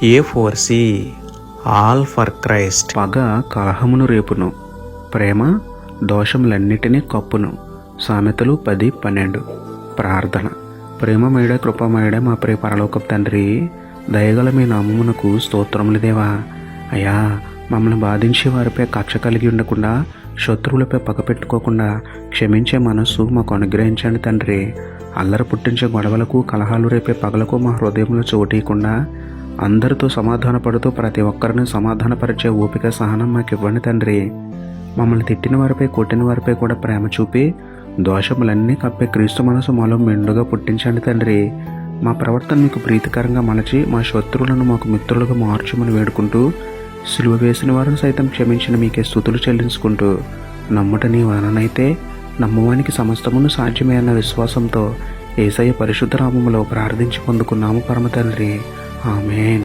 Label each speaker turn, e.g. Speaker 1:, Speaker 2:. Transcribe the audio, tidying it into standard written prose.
Speaker 1: A4C all for Christ.
Speaker 2: పగ కలహమును రేపును, ప్రేమ దోషములన్నిటినీ కప్పును. సామెతలు 10:12. ప్రార్థన. ప్రేమమేడ కృపమేడ మా ప్రియ పరలోకపు తండ్రి, దయగల మీ నామమునకు స్తోత్రములు దేవా. అయ్యా, మమ్మల్ని బాధించే వారిపై కక్ష కలిగి ఉండకుండా, శత్రువులపై పగ పెట్టుకోకుండా క్షమించే మనస్సు మాకు అనుగ్రహించండి తండ్రి. అల్లరి పుట్టించే గొడవలకు, కలహాలు రేపే పగలకు మా హృదయంలో చోటీయకుండా అందరితో సమాధాన పడుతూ ప్రతి ఒక్కరిని సమాధానపరిచే ఓపిక, సహనం మాకు ఇవ్వండి తండ్రి. మమ్మల్ని తిట్టిన వారిపై, కొట్టిన వారిపై కూడా ప్రేమ చూపి దోషములన్నీ కప్పే క్రీస్తు మనసు మాలో మెండుగా పుట్టించండి తండ్రి. మా ప్రవర్తన మీకు ప్రీతికరంగా మలచి మా శత్రువులను మాకు మిత్రులుగా మార్చమని వేడుకుంటూ, సిలువ వేసిన వారిని సైతం క్షమించిన మీకే స్తుతులు చెల్లించుకుంటూ, నమ్ముట నీ వలనైతే నమ్మవానికి సమస్తమును సాధ్యమే అన్న విశ్వాసంతో యేసయ్య పరిశుద్ధ నామములో ప్రార్థించి పొందుకున్నాము పరమ తండ్రి. ఆమేన్.